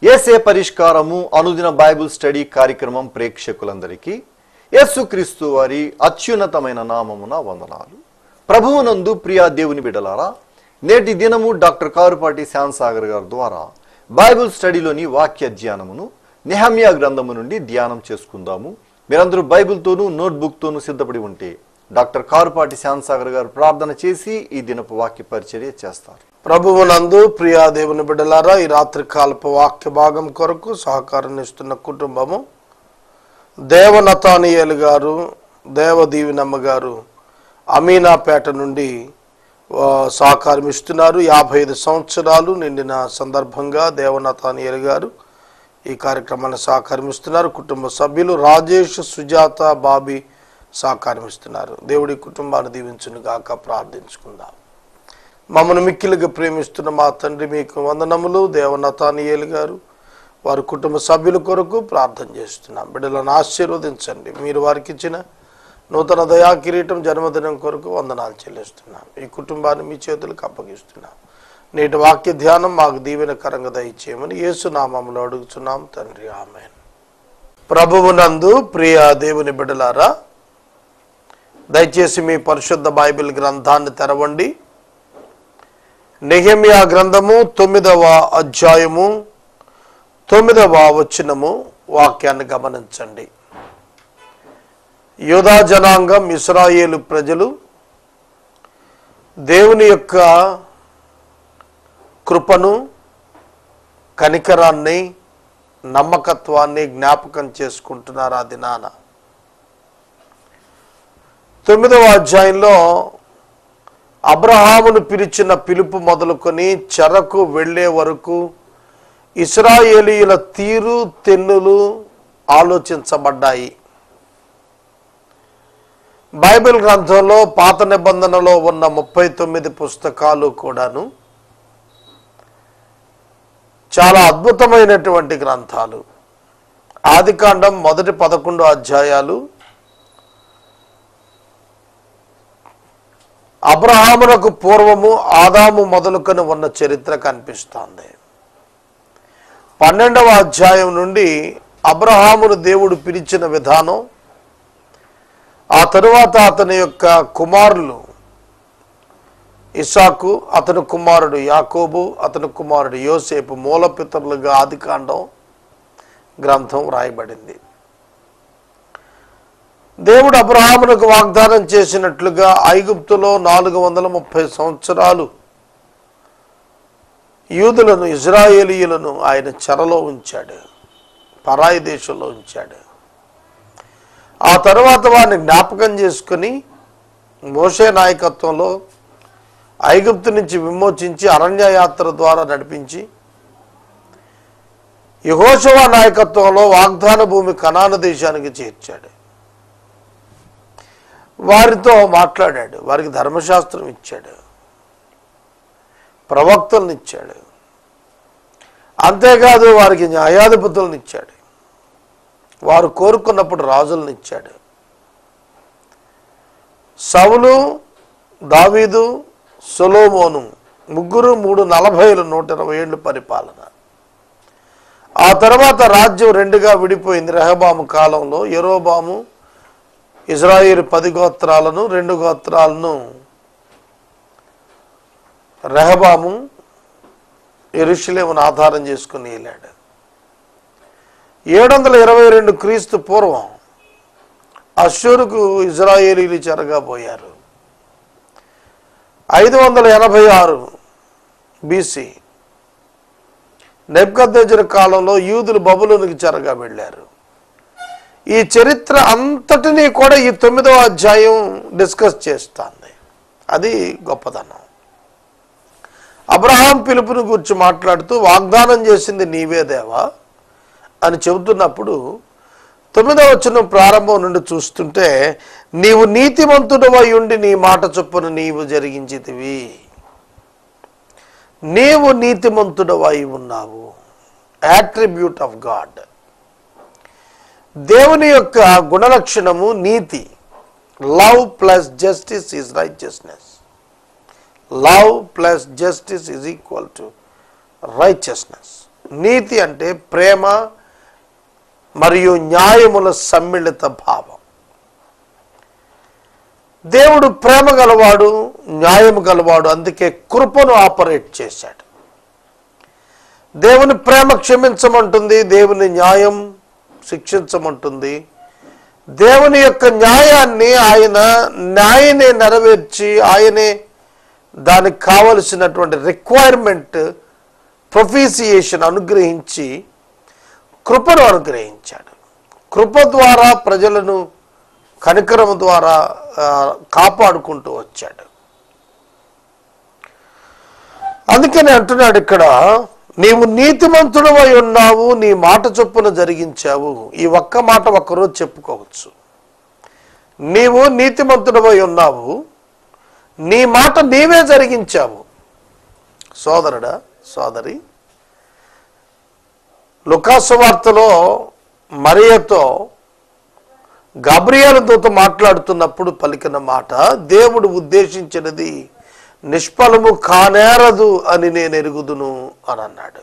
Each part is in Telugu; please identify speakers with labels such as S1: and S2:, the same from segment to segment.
S1: యేసే పరిష్కారము అనుదిన బైబిల్ స్టడీ కార్యక్రమం ప్రేక్షకులందరికీ యేసుక్రీస్తు వారి అత్యున్నతమైన నామమున వందనాలు. ప్రభువునందు ప్రియా దేవుని బిడ్డలారా, నేటి దినము డాక్టర్ కారుపాటి శ్యాంసాగర్ గారి ద్వారా బైబిల్ స్టడీలోని వాక్య ధ్యానమును నెహమ్యా గ్రంథము నుండి ధ్యానం చేసుకుందాము. మీరందరూ బైబిల్తోనూ నోట్బుక్తోనూ సిద్ధపడి ఉంటే డాక్టర్ కారుపాటి శ్యాంసాగర్ గారు ప్రార్థన చేసి ఈ దినపు వాక్య పరిచర్య చేస్తారు.
S2: ప్రభువునందు ప్రియా దేవుని బిడ్డలారా, ఈ రాత్రి కాలపు వాక్య భాగం కొరకు సహకారం ఇస్తున్న కుటుంబము దేవనతానియేలు గారు, దేవదీవినమ్మ గారు అమీనాపేట నుండి సహకారం ఇస్తున్నారు. 55 సంవత్సరాలు నిండిన సందర్భంగా దేవనతానియేలు గారు ఈ కార్యక్రమాన్ని సహకారం ఇస్తున్నారు. కుటుంబ సభ్యులు రాజేష్, సుజాత, బాబీ సహకారం ఇస్తున్నారు. దేవుడి కుటుంబాన్ని దీవించును గాక. ప్రార్థించుకుందాం. మమ్మల్ని మిక్కిలిగా ప్రేమిస్తున్న మా తండ్రి, మీకు వందనములు. దేవనతానియేలు గారు వారి కుటుంబ సభ్యుల కొరకు ప్రార్థన చేస్తున్నాం. బిడ్డలను ఆశీర్వదించండి. మీరు వారికి ఇచ్చిన నూతన దయా కిరీటం జన్మదినం కొరకు వందనాలు చెల్లిస్తున్నాం. ఈ కుటుంబాన్ని మీ చేతులకు అప్పగిస్తున్నాం. నేటి వాక్య ధ్యానం మాకు దీవెనకరంగా దయచేయమని యేసు నామములో అడుగుతున్నాం తండ్రి, ఆమేన్. ప్రభువునందు ప్రియ దేవుని బిడ్డలారా, దయచేసి మీ పరిశుద్ధ బైబిల్ గ్రంథాన్ని తెరవండి. నెహెమ్యా గ్రంథము 9వ అధ్యాయము 9వ వచనము వాక్యాన్ని గమనించండి. యూదా జనాంగం, ఇశ్రాయేలు ప్రజలు దేవుని యొక్క కృపను, కనికరాన్ని, నమ్మకత్వాన్ని జ్ఞాపకం చేసుకుంటున్నారు. ఆ దినాన 9వ అధ్యాయంలో అబ్రహామును పిలిచిన పిలుపు మొదలుకొని చెరకు వెళ్లే వరకు ఇశ్రాయేలీయుల తీరు తెన్నులు ఆలోచించబడ్డాయి. బైబిల్ గ్రంథంలో పాత నిబంధనలో ఉన్న 39 పుస్తకాలు కూడాను చాలా అద్భుతమైనటువంటి గ్రంథాలు. ఆదికాండం మొదటి 11 అధ్యాయాలు అబ్రహామునకు పూర్వము ఆదాము మొదలుకొని ఉన్న చరిత్ర కనిపిస్తోంది. 12వ అధ్యాయం నుండి అబ్రహామును దేవుడు పిలిచిన విధానం, ఆ తరువాత అతని యొక్క కుమారులు ఇస్సాకు, అతని కుమారుడు యాకోబు, అతని కుమారుడు యోసేపు మూలపితరులుగా ఆదికాండం గ్రంథం రాయబడింది. దేవుడు అబ్రహామునకు వాగ్దానం చేసినట్లుగా ఐగుప్తులో 430 సంవత్సరాలు యూదులను, ఇజ్రాయేలీయులను ఆయన చెరలో ఉంచాడు, పరాయి దేశంలో ఉంచాడు. ఆ తర్వాత వారిని జ్ఞాపకం చేసుకుని మోషే నాయకత్వంలో ఐగుప్తు నుంచి విమోచించి అరణ్యయాత్ర ద్వారా నడిపించి యెహోషువ నాయకత్వంలో వాగ్దాన భూమి కనాను దేశానికి చేర్చాడు. వారితో మాట్లాడాడు, వారికి ధర్మశాస్త్రం ఇచ్చాడు, ప్రవక్తలను ఇచ్చాడు. అంతేకాదు వారికి న్యాయాధిపతులను ఇచ్చాడు. వారు కోరుకున్నప్పుడు రాజులను ఇచ్చాడు. సౌలు, దావీదు, సొలొమోను ముగ్గురు 340 120 ఏళ్ళు పరిపాలన. ఆ తర్వాత రాజ్యం 2గా విడిపోయింది. రెహబాము కాలంలో యెరోబాము ఇజ్రాయేలు 10 గోత్రాలను, 2 గోత్రాలను రెహబాము యెరూషలేమును ఆధారం చేసుకుని వెళ్ళాడు. 722 క్రీస్తు పూర్వం అష్షూరుకు ఇజ్రాయేలీలు చెరగా పోయారు. 586 BC నెబుకద్నెజరు కాలంలో యూదులు బబులోనుకు చెరగా వెళ్ళారు. ఈ చరిత్ర అంతటినీ కూడా ఈ 9వ అధ్యాయం డిస్కస్ చేస్తుంది. అది గొప్పదనం. అబ్రహాం పిలుపుని గురించి మాట్లాడుతూ వాగ్దానం చేసింది నీవే దేవా అని చెబుతున్నప్పుడు 9వ వచనం ప్రారంభం నుండి చూస్తుంటే, నీవు నీతిమంతుడవై ఉండి నీ మాట చొప్పున నీవు జరిగించితివి. నీవు నీతిమంతుడవై ఉన్నావు. Attribute of God. దేవుని యొక్క గుణలక్షణము నీతి. Love plus justice is righteousness. Love plus justice is equal to righteousness. నీతి అంటే ప్రేమ మరియు న్యాయముల సమ్మిళిత భావం. దేవుడు ప్రేమ గలవాడు, న్యాయం గలవాడు, అందుకే కృపను ఆపరేట్ చేశాడు. దేవుని ప్రేమ క్షమించమంటుంది, దేవుని న్యాయం శిక్షించమంటుంది. దేవుని యొక్క న్యాయాన్ని న్యాయనే నెరవేర్చి ఆయనే దానికి కావలసినటువంటి రిక్వైర్మెంట్ ప్రొఫిసియేషన్ అనుగ్రహించి కృపను అనుగ్రహించాడు. కృప ద్వారా ప్రజలను కనికరం ద్వారా కాపాడుకుంటూ వచ్చాడు. అందుకని అంటున్నాడు ఇక్కడ, నీవు నీతిమంతుడవై ఉన్నావు, నీ మాట చొప్పున జరిగించావు. ఈ ఒక్క మాట ఒక్కరోజు చెప్పుకోవచ్చు. నీవు నీతిమంతుడవై ఉన్నావు, నీ మాట నీవే జరిగించావు. సోదరుడా, సోదరి, లూకాసు వార్తలో మరియతో గబ్రియేలు దూత మాట్లాడుతున్నప్పుడు పలికిన మాట, దేవుడు ఉద్దేశించినది నిష్ఫలము కానేరదు అని నేను ఎరుగుదును అని అన్నాడు.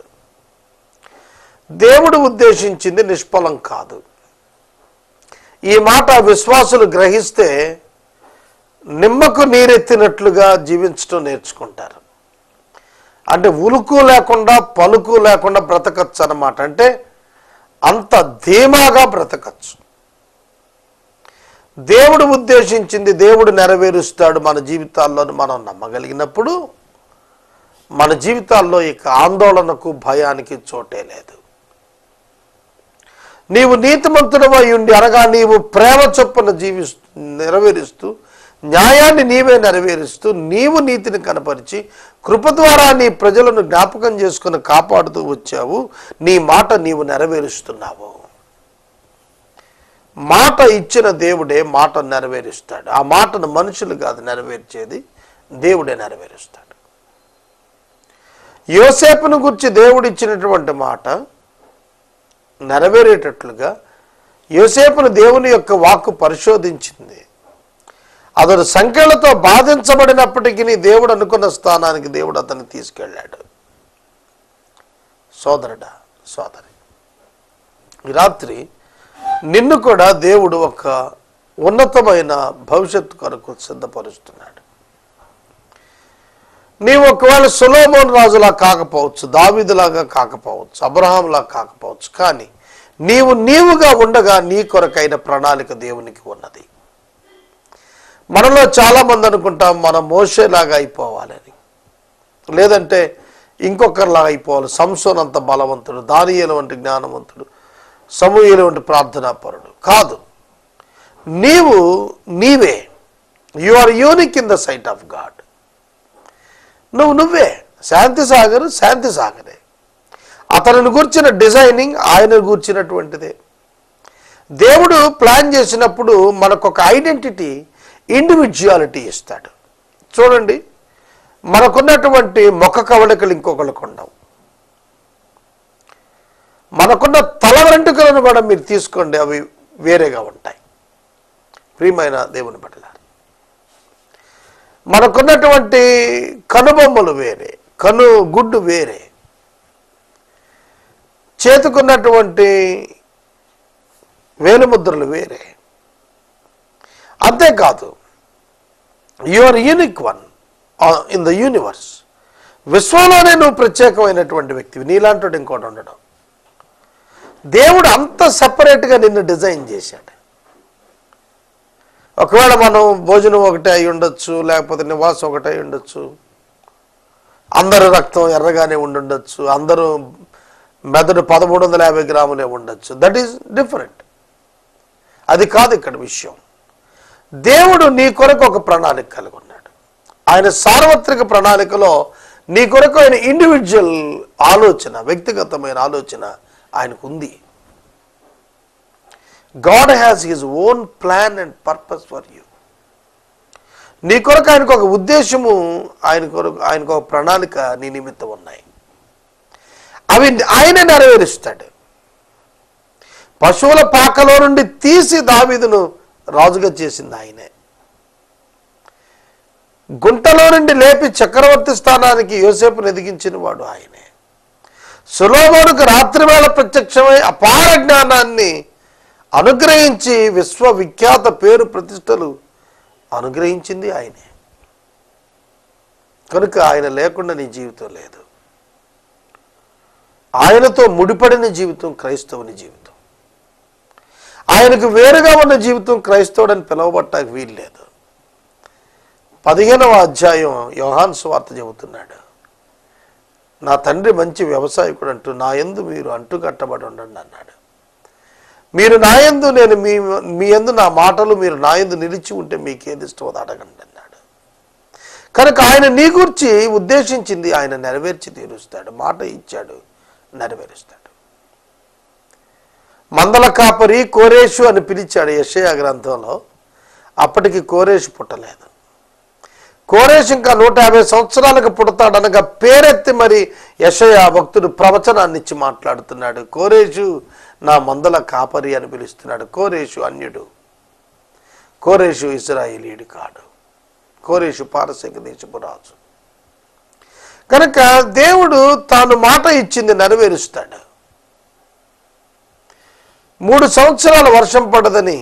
S2: దేవుడు ఉద్దేశించింది నిష్ఫలం కాదు. ఈ మాట విశ్వాసులు గ్రహిస్తే నిమ్మకు నీరెత్తినట్లుగా జీవించడం నేర్చుకుంటారు. అంటే ఉలుకు లేకుండా పలుకు లేకుండా బ్రతకచ్చు అన్నమాట. అంటే అంత ధీమాగా బ్రతకచ్చు. దేవుడు ఉద్దేశించింది దేవుడు నెరవేరుస్తాడు మన జీవితాల్లో మనం నమ్మగలిగినప్పుడు మన జీవితాల్లో ఇక ఆందోళనకు భయానికి చోటే లేదు. నీవు నీతిమంతుడవై ఉండి అనగా నీవు ప్రేమ చొప్పున నెరవేరుస్తూ న్యాయాన్ని నీవే నెరవేరుస్తూ నీవు నీతిని కనపరిచి కృప ద్వారా నీ ప్రజలను జ్ఞాపకం చేసుకుని కాపాడుతూ వచ్చావు. నీ మాట నీవు నెరవేరుస్తున్నావు. మాట ఇచ్చిన దేవుడే మాట నెరవేరుస్తాడు. ఆ మాటను మనుషులు కాదు నెరవేర్చేది, దేవుడే నెరవేరుస్తాడు. యోసేపును గురించి దేవుడు ఇచ్చినటువంటి మాట నెరవేరేటట్లుగా యోసేపును దేవుని యొక్క వాక్కు పరిశోధించింది. అతడు సంఖ్యలతో బాధించబడినప్పటికీ దేవుడు అనుకున్న స్థానానికి దేవుడు అతన్ని తీసుకెళ్ళాడు. సోదరుడా, సోదరి, ఈ రాత్రి నిన్ను కూడా దేవుడు ఒక ఉన్నతమైన భవిష్యత్తు కొరకు సిద్ధపరుస్తున్నాడు. నీవు ఒకవేళ సొలొమోను రాజులా కాకపోవచ్చు, దావీదులాగా కాకపోవచ్చు, అబ్రహాంలా కాకపోవచ్చు, కానీ నీవుగా ఉండగా నీ కొరకైన ప్రణాళిక దేవునికి ఉన్నది. మనలో చాలామంది అనుకుంటాం మనం మోషేలాగా అయిపోవాలని, లేదంటే ఇంకొకరిలాగా అయిపోవాలి. సంసోను అంత బలవంతుడు, దానియేలు వంటి జ్ఞానవంతుడు, సమూయేలు వంటి ప్రార్థనాపరుడు కాదు. నీవే. You are unique in the sight of God. నువ్వే. శాంతి సాగరే. అతనిని గూర్చిన డిజైనింగ్ ఆయన గూర్చినటువంటిదే. దేవుడు ప్లాన్ చేసినప్పుడు మనకొక ఐడెంటిటీ, ఇండివిజువాలిటీ ఇస్తాడు. చూడండి, మనకున్నటువంటి ముఖ కవళికలు ఇంకొకరికి ఉండవు. మనకున్న తల వెంట్రుకలను కూడా మీరు తీసుకోండి, అవి వేరేగా ఉంటాయి. ప్రియమైన దేవుని బిడ్డలారా, మనకున్నటువంటి కనుబొమ్మలు వేరే, గుడ్డు వేరే, చేతుకున్నటువంటి వేలుముద్రలు వేరే. అంతేకాదు, you are unique one in the universe. విశ్వంలోనే నువ్వు ప్రత్యేకమైనటువంటి వ్యక్తివి. నీలాంటి ఇంకోటి ఉండడం. దేవుడు అంత సెపరేట్గా నిన్ను డిజైన్ చేశాడు. ఒకవేళ మనం భోజనం ఒకటే అయి ఉండొచ్చు, లేకపోతే నివాసం ఒకటే అయి ఉండొచ్చు, అందరు రక్తం ఎర్రగానే ఉండుండొచ్చు, అందరూ మెదడు 1350 గ్రాములే ఉండొచ్చు. That is different. అది కాదు ఇక్కడ విషయం. దేవుడు నీ కొరకు ఒక ప్రణాళిక కలిగి ఉన్నాడు. ఆయన సార్వత్రిక ప్రణాళికలో నీ కొరకు ఆయన ఇండివిజువల్ ఆలోచన, వ్యక్తిగతమైన ఆలోచన ఆయనకు ఉంది. God has his own plan and purpose for you. నీ కొరకు ఆయనకు ఒక ఉద్దేశము, ఆయనకు ఒక ప్రణాళిక నీ నిమిత్తం ఉన్నాయి. అవి ఆయనే నెరవేరుస్తాడు. పశువుల పాకలో నుండి తీసి దావీదును రాజుగా చేసింది ఆయనే. గుంటలో నుండి లేపి చక్రవర్తి స్థానానికి యోసేపును ఎదిగించిన వాడు ఆయనే. సొలొమోనుకు రాత్రి వేళ ప్రత్యక్షమై అపార జ్ఞానాన్ని అనుగ్రహించి విశ్వవిఖ్యాత పేరు ప్రతిష్టలు అనుగ్రహించింది ఆయనే. కనుక ఆయన లేకుండా నీ జీవితం లేదు. ఆయనతో ముడిపడిన జీవితం క్రైస్తవుని జీవితం. ఆయనకు వేరుగా ఉన్న జీవితం క్రైస్తవుడని పిలువబట్టానికి వీలు లేదు. 15వ అధ్యాయం యోహాను సువార్త చెబుతున్నాడు, నా తండ్రి మంచి వ్యవసాయకుడు అంటూ నా యందు మీరు అంటుకట్టబడి ఉండండి అన్నాడు. మీరు నా యందు, నేను మీ యందు నా మాటలు మీరు నా యందు నిలిచి ఉంటే మీకేది ఇష్టమో అడగండి అన్నాడు. కనుక ఆయన నీ గురించి ఉద్దేశించింది ఆయన నెరవేర్చి తీరుస్తాడు. మాట ఇచ్చాడు, నెరవేరుస్తాడు. మందల కాపరి కోరేషు అని పిలిచాడు యెషయా గ్రంథంలో. అప్పటికి కోరేషు పుట్టలేదు. కోరేషు ఇంకా 150 సంవత్సరాలకు పుడతాడనగా పేరెత్తి మరి యెషయా భక్తుడు ప్రవచనాన్ని ఇచ్చి మాట్లాడుతున్నాడు. కోరేషు నా మందల కాపరి అని పిలుస్తున్నాడు. కోరేషు అన్యుడు. కోరేషు ఇశ్రాయేలీయుడు కాడు. కోరేషు పారసీక దేశపు రాజు. కనుక దేవుడు తాను మాట ఇచ్చింది నెరవేరుస్తాడు. 3 సంవత్సరాలు వర్షం పడదని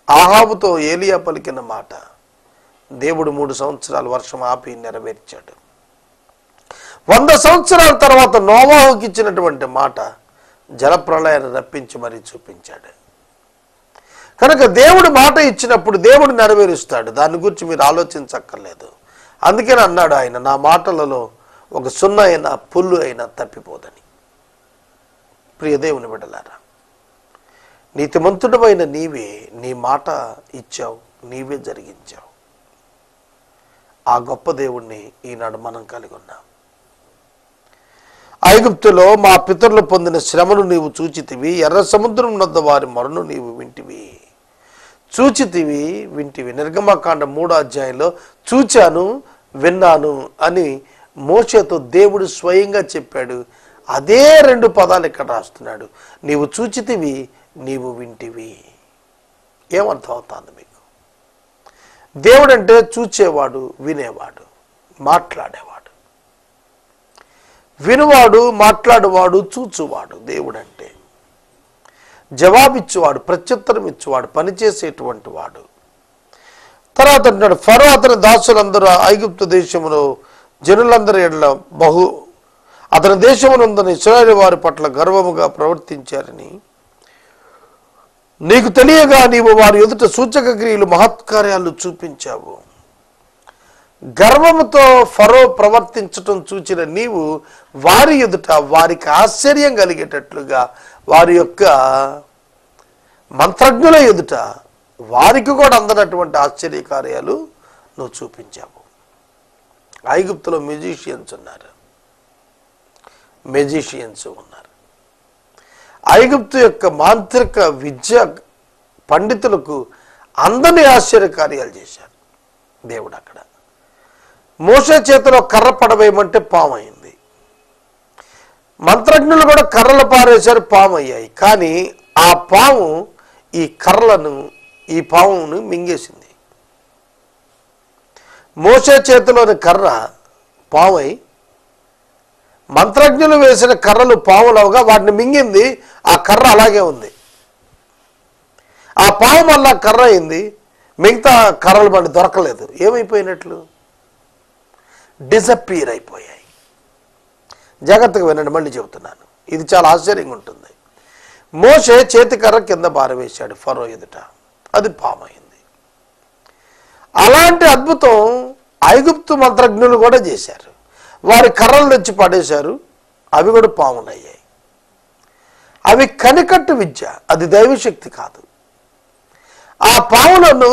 S2: ఆహాబుతో ఏలియా పలికిన మాట దేవుడు 3 సంవత్సరాలు వర్షం ఆపి నెరవేర్చాడు. 100 సంవత్సరాల తర్వాత నోవాహుకి ఇచ్చినటువంటి మాట జలప్రళయాన్ని రప్పించి మరీ చూపించాడు. కనుక దేవుడు మాట ఇచ్చినప్పుడు దేవుడు నెరవేరుస్తాడు. దాని గురించి మీరు ఆలోచించక్కర్లేదు. అందుకని అన్నాడు ఆయన, నా మాటలలో ఒక సున్న అయినా పుల్లు అయినా తప్పిపోదని. ప్రియ దేవుని బిడ్డలారా, నీతిమంతుడమైన నీవే నీ మాట ఇచ్చావు, నీవే జరిగించావు. ఆ గొప్ప దేవుణ్ణి ఈనాడు మనం కలిగి ఉన్నాం. ఐగుప్తులో మా పితరులు పొందిన శ్రమను నీవు చూచితివి, ఎర్ర సముద్రం వద్ద వారి మొరను నీవు వింటివి. చూచితివి, వింటివి. నిర్గమకాండ 3వ అధ్యాయంలో చూచాను, విన్నాను అని మోషేతో దేవుడు స్వయంగా చెప్పాడు. అదే 2 పదాలు ఇక్కడ రాస్తున్నాడు. నీవు చూచితివి, నీవు వింటివి. ఏమర్థం అవుతుంది మీకు? దేవుడు అంటే చూచేవాడు, వినేవాడు, మాట్లాడేవాడు. వినువాడు, మాట్లాడేవాడు, చూచువాడు దేవుడు అంటే. జవాబిచ్చువాడు, ప్రత్యుత్తరం ఇచ్చువాడు, పనిచేసేటువంటి వాడు. తర్వాత అంటున్నాడు, ఫరో అతని దాసులందరూ ఐగుప్తు దేశంలో జనులందరి ఎడల అతని దేశమునందున ఇశ్రాయేలు వారి పట్ల గర్వముగా ప్రవర్తించారని నీకు తెలియగా నీవు వారి ఎదుట సూచక క్రియలు మహత్కార్యాలు చూపించావు. గర్వముతో ఫరో ప్రవర్తించటం చూచిన నీవు వారి ఎదుట వారికి ఆశ్చర్యం కలిగేటట్లుగా వారి యొక్క మంత్రజ్ఞుల ఎదుట వారికి కూడా అందనటువంటి ఆశ్చర్యకార్యాలు నువ్వు చూపించావు. ఐగుప్తులో మ్యూజిషియన్స్ ఉన్నారు. ఐగుప్తు యొక్క మాంత్రిక విద్య పండితులకు అందరినీ ఆశ్చర్యకార్యాలు చేశారు దేవుడు. అక్కడ మోషే చేతిలో కర్ర పడవేయమంటే పాము అయింది. మంత్రజ్ఞులు కూడా కర్రలు పారేశారు, పాము అయ్యాయి. కానీ ఆ పాము ఈ పామును మింగేసింది. మోషే చేతిలోని కర్ర పామై మంత్రజ్ఞులు వేసిన కర్రలు పాములవగా వాటిని మింగింది. ఆ కర్ర అలాగే ఉంది. ఆ పాము మళ్ళా కర్ర అయింది. మిగతా కర్రలు మళ్ళీ దొరకలేదు. ఏమైపోయినట్లు? డిసప్పీర్ అయిపోయాయి. జాగ్రత్తగా వినండి, మళ్ళీ చెబుతున్నాను. ఇది చాలా ఆశ్చర్యంగా ఉంటుంది. మోషే చేతి కర్ర కింద పారవేశాడు ఫరో ఎదుట, అది పాము అయింది. అలాంటి అద్భుతం ఐగుప్తు మంత్రజ్ఞులు కూడా చేశారు. వారి కర్రలు తెచ్చి పడేశారు, అవి కూడా పాములు అయ్యాయి. అవి కనికట్టు విద్య, అది దైవశక్తి కాదు. ఆ పాములను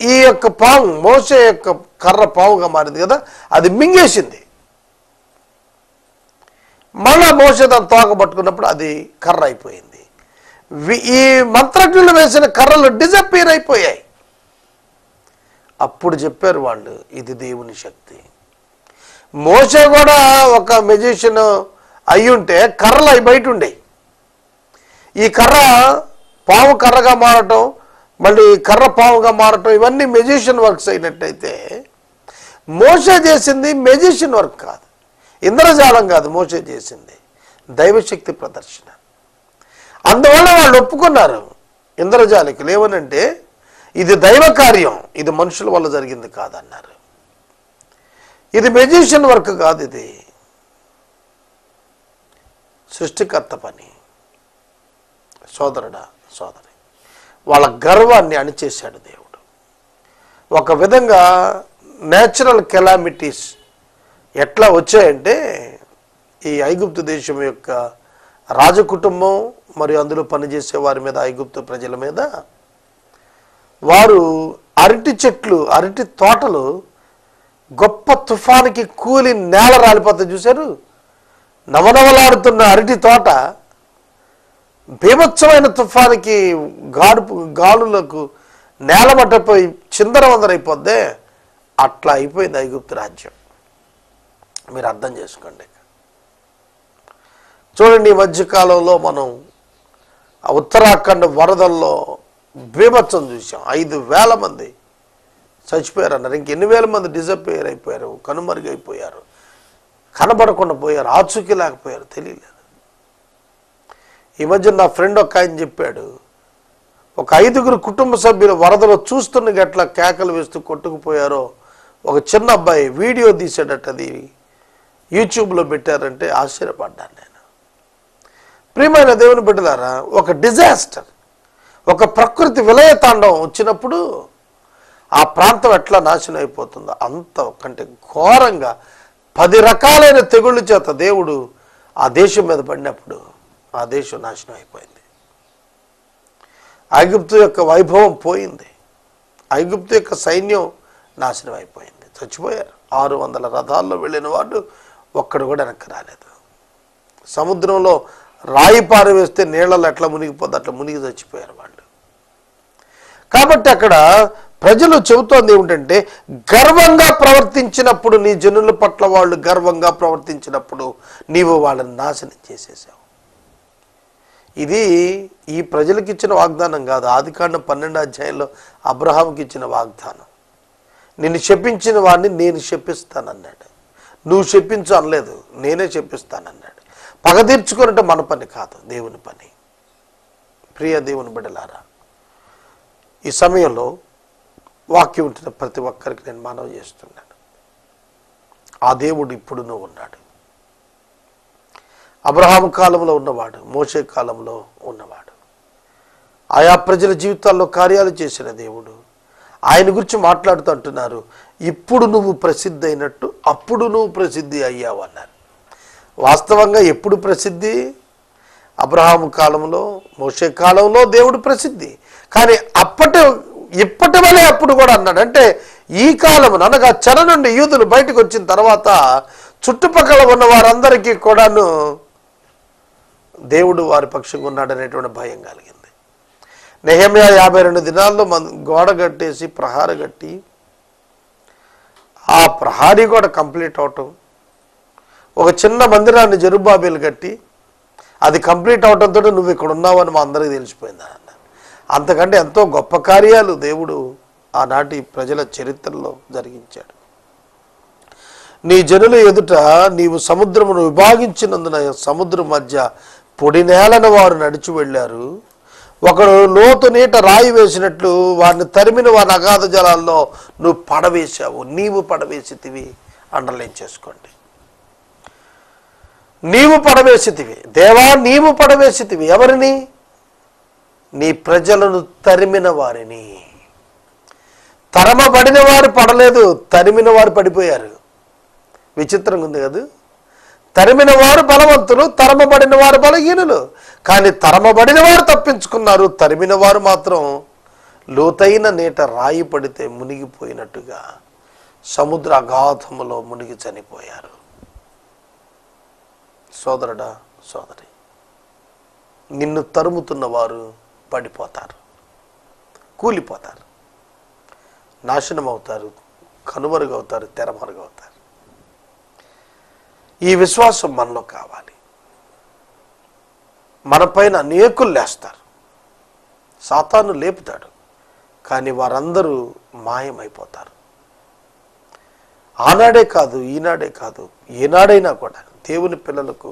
S2: ఈ యొక్క పాము, మోషే యొక్క కర్ర పాముగా మారింది కదా, అది మింగేసింది. మళ్ళా మోషే దాన్ని తోక పట్టుకున్నప్పుడు అది కర్ర అయిపోయింది. ఈ మంత్రజ్ఞులు వేసిన కర్రలు డిసప్పీర్ అయిపోయాయి. అప్పుడు చెప్పారు వాళ్ళు, ఇది దేవుని శక్తి. మోషే కూడా ఒక మెజిషియన్ అయ్యుంటే కర్రలు అవి బయట ఉండే. ఈ కర్ర పాము కర్రగా మారటం, మళ్ళీ కర్ర పాముగా మారటం, ఇవన్నీ మెజిషియన్ వర్క్స్ అయినట్టయితే మోషే చేసింది మెజిషియన్ వర్క్ కాదు, ఇంద్రజాలం కాదు. మోషే చేసింది దైవశక్తి ప్రదర్శన. అందువల్ల వాళ్ళు ఒప్పుకున్నారు ఇంద్రజాలికులు. ఏమనంటే ఇది దైవ కార్యం, ఇది మనుషుల వల్ల జరిగింది కాదన్నారు. ఇది మెజిషియన్ వర్క్ కాదు, ఇది సృష్టికర్త పని. సోదరుడా సోదరి, వాళ్ళ గర్వాన్ని అణిచేశాడు దేవుడు. ఒక విధంగా నేచురల్ కెలామిటీస్ ఎట్లా వచ్చాయంటే, ఈ ఐగుప్తు దేశం యొక్క రాజకుటుంబం మరియు అందులో పనిచేసే వారి మీద, ఐగుప్తు ప్రజల మీద, వారు అరటి చెట్లు, అరటి తోటలు గొప్ప తుఫానికి కూలి నేల రాలిపోతే చూశారు. నవనవలాడుతున్న అరటి తోట బీభత్సమైన తుఫానికి గాలులకు నేలమట్టపోయి చిందరవందరైపోద్దే, అట్లా అయిపోయింది ఐగుప్తు రాజ్యం. మీరు అర్థం చేసుకోండి. చూడండి, ఈ మధ్యకాలంలో మనం ఉత్తరాఖండ్ వరదల్లో బీభత్సం చూసాం. 5,000 మంది చచ్చిపోయారు అన్నారు. ఇంకెన్ని వేల మంది డిజపేర్ అయిపోయారు, కనుమరుగైపోయారు, కనబడకుండా పోయారు, ఆచూకీ లేకపోయారు, తెలియలేదు. ఈ మధ్య నా ఫ్రెండ్ ఒక ఆయన చెప్పాడు, ఒక 5గురు కుటుంబ సభ్యులు వరదలో చూస్తున్న గట్ల కేకలు వేస్తూ కొట్టుకుపోయారో ఒక చిన్న అబ్బాయి వీడియో తీసాడట. అది యూట్యూబ్లో పెట్టారంటే ఆశ్చర్యపడ్డాను నేను. ప్రియమైన దేవుని బిడ్డలారా, ఒక డిజాస్టర్, ఒక ప్రకృతి విలయతాండవం వచ్చినప్పుడు ఆ ప్రాంతం ఎట్లా నాశనం అయిపోతుందో అంతకంటే ఘోరంగా 10 రకాలైన తెగుళ్ళ చేత దేవుడు ఆ దేశం మీద పడినప్పుడు ఆ దేశం నాశనం అయిపోయింది. ఐగుప్తు యొక్క వైభవం పోయింది, ఐగుప్తు యొక్క సైన్యం నాశనం అయిపోయింది, చచ్చిపోయారు. 600 రథాల్లో వెళ్ళిన వాడు ఒక్కడు కూడా వెనక్కి రాలేదు. సముద్రంలో రాయి పారవేస్తే నీళ్ళలో ఎట్లా మునిగిపోద్ది అట్లా మునిగి చచ్చిపోయారు వాళ్ళు. కాబట్టి అక్కడ ప్రజలు చెబుతోంది ఏమిటంటే, గర్వంగా ప్రవర్తించినప్పుడు, నీ జనుల పట్ల వాళ్ళు గర్వంగా ప్రవర్తించినప్పుడు నీవు వాళ్ళని నాశనం చేసేసావు. ఇది ఈ ప్రజలకు ఇచ్చిన వాగ్దానం కాదు, ఆదికాండం 12వ అధ్యాయంలో అబ్రహాముకి ఇచ్చిన వాగ్దానం. నిన్ను శపించిన వాడిని నేను శపిస్తానన్నాడు. నువ్వు శపించు అనలేదు, నేనే శపిస్తానన్నాడు. పగ తీర్చుకున్నట్టు మన పని కాదు, దేవుని పని. ప్రియ దేవుని బిడ్డలారా, ఈ సమయంలో వాక్యం ఉంటున్న ప్రతి ఒక్కరికి నేను మనవి చేస్తున్నాను, ఆ దేవుడు ఇప్పుడునూ ఉన్నాడు. అబ్రహాము కాలంలో ఉన్నవాడు, మోషే కాలంలో ఉన్నవాడు, ఆయా ప్రజల జీవితాల్లో కార్యాలు చేసిన దేవుడు. ఆయన గురించి మాట్లాడుతూ అంటున్నారు, ఇప్పుడు నువ్వు ప్రసిద్ధి అయినట్టు అప్పుడు నువ్వు ప్రసిద్ధి అయ్యావు అన్నారు. వాస్తవంగా ఎప్పుడు ప్రసిద్ధి? అబ్రహాము కాలంలో, మోషే కాలంలో దేవుడు ప్రసిద్ధి. కానీ ఇప్పటి వలె అప్పుడు కూడా అన్నాడు. అంటే ఈ కాలం అనగా చెర నుండి యూదులు బయటకు వచ్చిన తర్వాత చుట్టుపక్కల ఉన్న వారందరికీ కూడాను దేవుడు వారి పక్షంగా ఉన్నాడనేటువంటి భయం కలిగింది. నెహెమ్యా 52 దినాల్లో గోడ కట్టేసి ప్రహార కట్టి, ఆ ప్రహారీ గోడ కంప్లీట్ అవటం, ఒక చిన్న మందిరాన్ని జెరుబ్బాబెలు కట్టి అది కంప్లీట్ అవటంతో నువ్వు ఇక్కడ ఉన్నావని మా అందరికీ తెలిసిపోయింది అన్న. అంతకంటే ఎంతో గొప్ప కార్యాలు దేవుడు ఆనాటి ప్రజల చరిత్రలో జరిగించాడు. నీ జనుల ఎదుట నీవు సముద్రమును విభాగించినందున సముద్రం మధ్య పొడి నేలను వారు నడిచి వెళ్ళారు. ఒకడు లోతు నీట రాయి వేసినట్లు వారిని తరిమిన వారి అగాధ జలాల్లో నువ్వు పడవేశావు. నీవు పడవేసితివి, అండర్లైన్ చేసుకోండి. నీవు పడవేసితివి దేవా, నీవు పడవేసితివి. ఎవరిని? నీ ప్రజలను తరిమిన వారిని. తరమబడిన వారు పడలేదు, తరిమిన వారు పడిపోయారు. విచిత్రంగా ఉంది కదా. తరిమిన వారు బలవంతులు, తరమబడిన వారు బలహీనులు. కానీ తరమబడిన వారు తప్పించుకున్నారు, తరిమిన వారు మాత్రం లోతైన నీట రాయి పడితే మునిగిపోయినట్టుగా సముద్ర అగాధములో మునిగి చనిపోయారు. సోదరుడా సోదరి, నిన్ను తరుముతున్న వారు పడిపోతారు, కూలిపోతారు, నాశనం అవుతారు, కనుమరుగవుతారు, తెరమరుగవుతారు. ఈ విశ్వాసం మనలో కావాలి. మన పైన అనేకులు లేస్తారు, సాతాను లేపుతాడు, కానీ వారందరూ మాయమైపోతారు. ఆనాడే కాదు, ఈనాడే కాదు, ఏనాడైనా కూడా దేవుని పిల్లలకు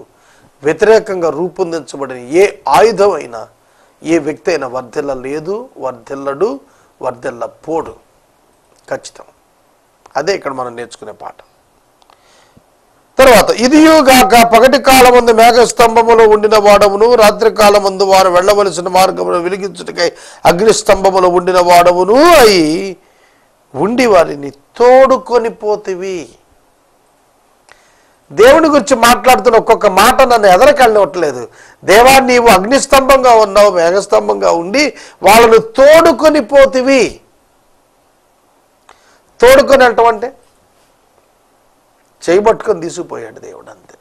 S2: వ్యతిరేకంగా రూపొందించబడిన ఏ ఆయుధమైనా ఏ వ్యక్తి అయినా వర్ధిల్లలేదు, వర్ధిల్లడు, వర్ధిల్లపోడు. ఖచ్చితం. అదే ఇక్కడ మనం నేర్చుకునే పాఠం. తర్వాత, ఇదియుగాక పగటి కాలమందు మేఘస్తంభములో ఉండిన వాడవును, రాత్రి కాలమందు వారు వెళ్ళవలసిన మార్గమును వెలిగించుటకై అగ్నిస్తంభములో ఉండిన వాడవును అయి ఉండి వారిని తోడుకొని పోతివి. దేవుని గురించి మాట్లాడుతున్న ఒక్కొక్క మాట నన్ను ఎదరకెళ్ళవట్లేదు. దేవా, నీవు అగ్నిస్తంభంగా ఉన్నావు, మేఘస్తంభంగా ఉండి వాళ్ళను తోడుకొని పోతివి. తోడుకొని వెళ్ళటం అంటే చేయబట్టుకొని తీసుకుపోయాడు దేవుడు, అంతే.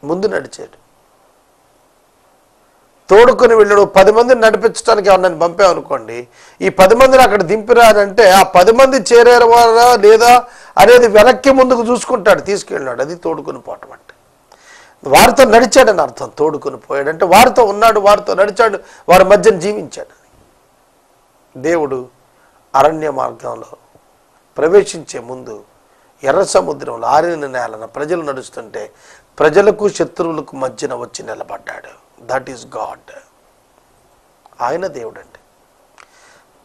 S2: ముందు నడిచాడు, తోడుకొని వెళ్ళాడు. 10 మందిని నడిపించడానికి ఎవరిని పంపామనుకోండి, ఈ 10 మందిని అక్కడ దింపిరానంటే ఆ 10 మంది చేరేవారా లేదా అనేది వెనక్కి ముందుకు చూసుకుంటాడు, తీసుకెళ్ళాడు. అది తోడుకొని పోవటం అంటే. వారితో నడిచాడని అర్థం. తోడుకొని పోయాడంటే వారితో ఉన్నాడు, వారితో నడిచాడు, వారి మధ్యన జీవించాడు. దేవుడు అరణ్య మార్గంలో ప్రవేశించే ముందు ఎర్ర సముద్రంలో ఆరిన నేలన ప్రజలు నడుస్తుంటే ప్రజలకు శత్రువులకు మధ్యన వచ్చి నిలబడ్డాడు. That is God. ఆయన దేవుడండి.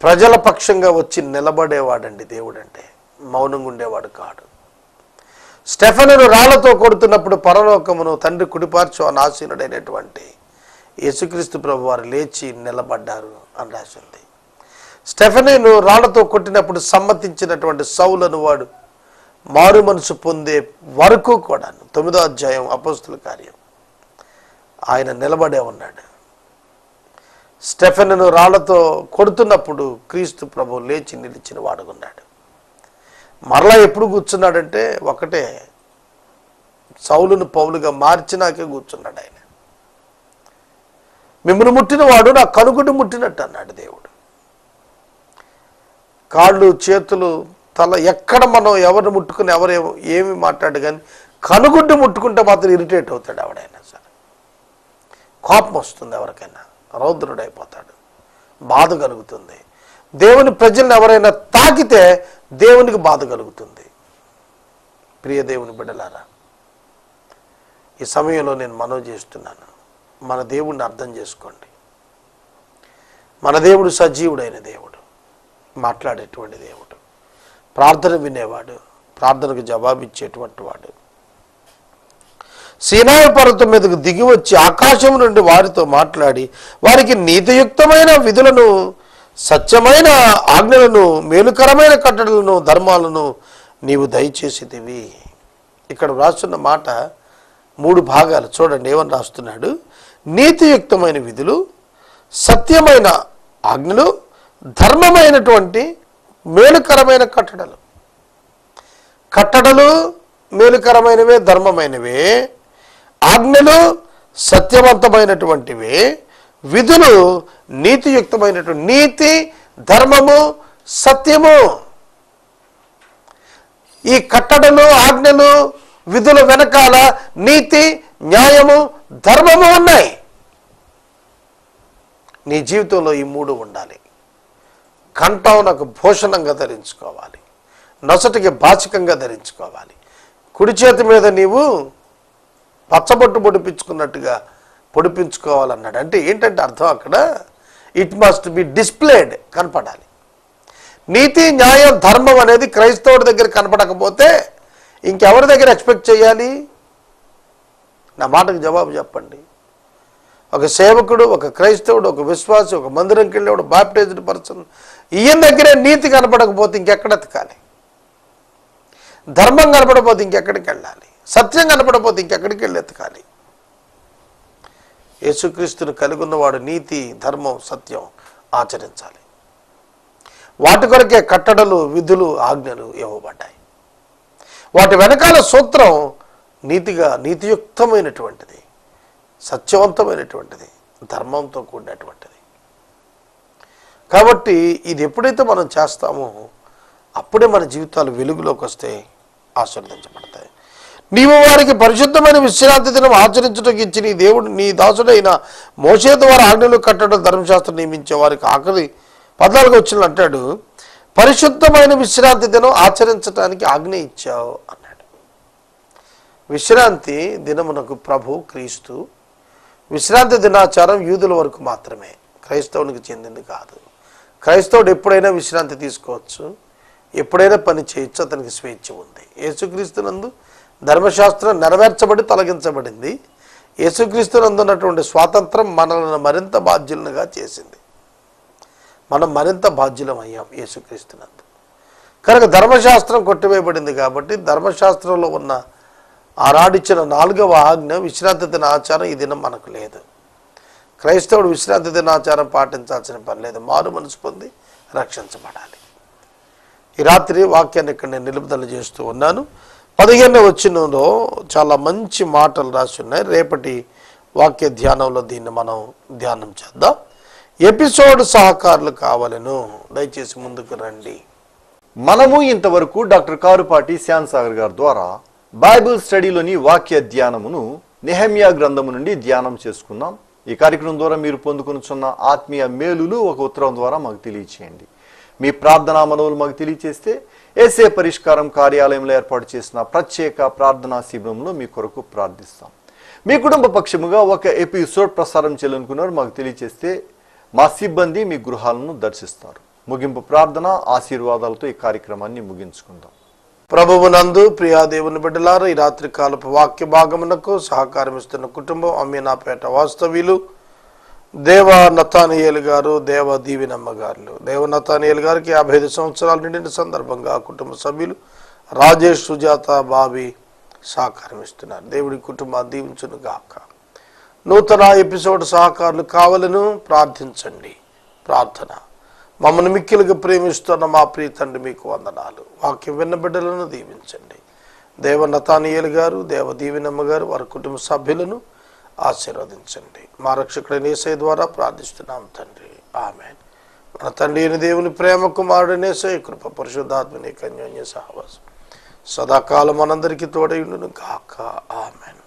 S2: ప్రజల పక్షంగా వచ్చి నిలబడేవాడండి దేవుడు అంటే. మౌనంగా ఉండేవాడు కాడు. స్టెఫెనును రాళ్లతో కొడుతున్నప్పుడు పరలోకమును తండ్రి కుడిపార్శ్వ ఆసీనుడైనటువంటి యేసుక్రీస్తు ప్రభు వారు లేచి నిలబడ్డారు అని రాసింది. స్టెఫెనును రాళ్లతో కొట్టినప్పుడు సమ్మతించినటువంటి సౌలను వాడు మారు మనసు పొందే వరకు కూడా 9వ అధ్యాయం అపోస్తుల కార్యం ఆయన నిలబడే ఉన్నాడు. స్టెఫెనును రాళ్లతో కొడుతున్నప్పుడు క్రీస్తు ప్రభు లేచి నిలిచిన వాడుకున్నాడు. మరలా ఎప్పుడు కూర్చున్నాడంటే ఒకటే, సౌలును పౌలుగా మార్చినాకే కూర్చున్నాడు ఆయన. మిమ్మల్ని ముట్టిన వాడు నా కనుగుడ్డు ముట్టినట్టు అన్నాడు దేవుడు. కాళ్ళు, చేతులు, తల ఎక్కడ మనం ఎవరిని ముట్టుకుని ఎవరు ఏమి మాట్లాడు, కానీ కనుగుడ్డు ముట్టుకుంటే మాత్రం ఇరిటేట్ అవుతాడు ఎవడైనా సరే. కోపం వస్తుంది ఎవరికైనా, రౌద్రుడైపోతాడు, బాధ కలుగుతుంది. దేవుని ప్రజలను ఎవరైనా తాకితే దేవునికి బాధ కలుగుతుంది. ప్రియ దేవుని బిడ్డలారా, ఈ సమయంలో నేను మనవి చేస్తున్నాను, మన దేవుడిని అర్థం చేసుకోండి. మన దేవుడు సజీవుడైన దేవుడు, మాట్లాడేటువంటి దేవుడు, ప్రార్థన వినేవాడు, ప్రార్థనకు జవాబిచ్చేటువంటి వాడు. సీనాయి పర్వతం మీదకు దిగి వచ్చి ఆకాశం నుండి వారితో మాట్లాడి వారికి నీతియుక్తమైన విధులను, సత్యమైన ఆజ్ఞలను, మేలుకరమైన కట్టడలను, ధర్మాలను నీవు దయచేసితివి. ఇక్కడ రాస్తున్న మాట 3 భాగాలు. చూడండి ఏమని రాస్తున్నాడు. నీతియుక్తమైన విధులు, సత్యమైన ఆజ్ఞలు, ధర్మమైనటువంటి మేలుకరమైన కట్టడలు. కట్టడలు మేలుకరమైనవే, ధర్మమైనవే. ఆజ్ఞలు సత్యవంతమైనటువంటివే. విధులు నీతియుక్తమైనటువంటి, నీతి, ధర్మము, సత్యము. ఈ కట్టడలు, ఆజ్ఞలు, విధుల వెనకాల నీతి, న్యాయము, ధర్మము ఉన్నాయి. నీ జీవితంలో ఈ 3 ఉండాలి. కంఠమునకు భూషణంగా ధరించుకోవాలి, నొసటికి బాచికంగా ధరించుకోవాలి. కుడి చేతి మీద నీవు పచ్చబొట్టు పొడిపించుకున్నట్టుగా పొడిపించుకోవాలన్నాడు. అంటే ఏంటంటే అర్థం అక్కడ, ఇట్ మస్ట్ బి డిస్ప్లేడ్, కనపడాలి. నీతి, న్యాయం, ధర్మం అనేది క్రైస్తవుడి దగ్గర కనపడకపోతే ఇంకెవరి దగ్గర ఎక్స్పెక్ట్ చేయాలి? నా మాటకు జవాబు చెప్పండి. ఒక సేవకుడు, ఒక క్రైస్తవుడు, ఒక విశ్వాసి, ఒక మందిరంకి వెళ్ళేవాడు, బాప్టైజ్డ్ పర్సన్, ఈయన దగ్గరే నీతి కనపడకపోతే ఇంకెక్కడ ఎతకాలి? ధర్మం కనపడకపోతే ఇంకెక్కడికి వెళ్ళాలి? సత్యం కనపడకపోతే ఇంకెక్కడికి వెళ్ళి ఎతకాలి? యేసుక్రీస్తుని కలిగి ఉన్నవాడు నీతి, ధర్మం, సత్యం ఆచరించాలి. వాటి కొరకే కట్టడలు, విధులు, ఆజ్ఞలు ఇవ్వబడ్డాయి. వాటి వెనకాల సూత్రం నీతియుక్తమైనటువంటిది, సత్యవంతమైనటువంటిది, ధర్మంతో కూడినటువంటిది. కాబట్టి ఇది ఎప్పుడైతే మనం చేస్తామో అప్పుడే మన జీవితాలు వెలుగులోకి వస్తే ఆశీర్వదించబడతాయి. నీవు వారికి పరిశుద్ధమైన విశ్రాంతి దినం ఆచరించడానికి ఇచ్చి నీ దాసుడైన మోషే ద్వారా ఆజ్ఞలు కట్టడం ధర్మశాస్త్రం నియమించే వారికి ఆఖరి 14 వచనంలో అంటాడు, పరిశుద్ధమైన విశ్రాంతి దినం ఆచరించడానికి ఆజ్ఞ ఇచ్చావు అన్నాడు. విశ్రాంతి దినమునకు ప్రభు క్రీస్తు విశ్రాంతి దినాచారం యూదుల వరకు మాత్రమే, క్రైస్తవునికి చెందింది కాదు. క్రైస్తవుడు ఎప్పుడైనా విశ్రాంతి తీసుకోవచ్చు, ఎప్పుడైనా పని చేయొచ్చు, అతనికి స్వేచ్ఛ ఉంది. యేసుక్రీస్తునందు ధర్మశాస్త్రం నెరవేర్చబడి తొలగించబడింది. యేసుక్రీస్తునందు ఉన్నటువంటి స్వాతంత్రం మనల్ని మరింత బాధ్యులుగా చేసింది. మనం మరింత బాధ్యులం అయ్యాం యేసుక్రీస్తునందు. కనుక ధర్మశాస్త్రం కొట్టివేయబడింది కాబట్టి ధర్మశాస్త్రంలో ఉన్న ఆనాడిచ్చిన 4వ ఆజ్ఞ విశ్రాంతి దిన ఆచారం ఈ దినం మనకు లేదు. క్రైస్తవుడు విశ్రాంతి దినాచారం పాటించాల్సిన పని లేదు. మారు మనసు పొంది రక్షించబడాలి. ఈ రాత్రి వాక్యాన్ని ఇక్కడ నేను నిలుపుదల చేస్తూ ఉన్నాను. 15వ వచనంలో చాలా మంచి మాటలు రాసి ఉన్నాయి. రేపటి వాక్య ధ్యానంలో దీన్ని మనం ధ్యానం చేద్దాం. ఎపిసోడ్ సహకారులు కావాలను, దయచేసి ముందుకు రండి.
S1: మనము ఇంతవరకు డాక్టర్ కారుపాటి శ్యామ్ సాగర్ గారి ద్వారా బైబిల్ స్టడీలోని వాక్య ధ్యానమును నెహెమ్యా గ్రంథము నుండి ధ్యానం చేసుకున్నాం. ఈ కార్యక్రమం ద్వారా మీరు పొందుకొనుచున్న ఆత్మీయ మేలులు ఒక ఉత్తరం ద్వారా మాకు తెలియచేయండి. మీ ప్రార్థనా మనవులు మాకు తెలియచేస్తే ఏసే పరిష్కారం కార్యాలయంలో ఏర్పాటు చేసిన ప్రత్యేక ప్రార్థనా శిబిరంలో మీ కొరకు ప్రార్థిస్తాం. మీ కుటుంబ పక్షముగా ఒక ఎపిసోడ్ ప్రసారం చేయాలనుకున్నారు మాకు తెలియచేస్తే మా సిబ్బంది మీ గృహాలను దర్శిస్తారు. ముగింపు ప్రార్థన ఆశీర్వాదాలతో ఈ కార్యక్రమాన్ని ముగించుకుందాం.
S2: ప్రభువునందు ప్రియా దేవుని బిడ్డలారా, ఈ రాత్రి కాలపు వాక్య భాగమునకు సహకారం ఇస్తున్న కుటుంబం అమీనాపేట వాస్తవ్యులు దేవ నతానియేలు గారు, దేవ దీవినమ్మ గారు. దేవ నతానియేలు గారికి 55 సంవత్సరాలు నిండిన సందర్భంగా కుటుంబ సభ్యులు రాజేష్, సుజాత, బాబీ సహకారం ఇస్తున్నారు. దేవుడి కుటుంబాన్ని దీవించును గాక. నూతన ఎపిసోడ్ సహకారులు కావాలను ప్రార్థించండి. ప్రార్థన. మమ్మల్ని మిక్కిలుగా ప్రేమిస్తున్న మా ప్రియ తండ్రి మీకు వందనాలు. వాక్యం విన్న బిడ్డలను దీవించండి. దేవ నతానియేలు గారు, దేవ దీవినమ్మ గారు, వారి కుటుంబ సభ్యులను ఆశీర్వదించండి. మా రక్షకుడైన యేసయ్య ద్వారా ప్రార్థిస్తున్నాం తండ్రి, ఆమేన్. మన తండ్రి అయిన దేవుని ప్రేమ, కుమారుడైన యేసయ్య కృప, పరిశుద్ధాత్మని అన్యోన్య సహవాసం సదాకాలం మనందరికీ తోడై ఉండును గాక. ఆమేన్.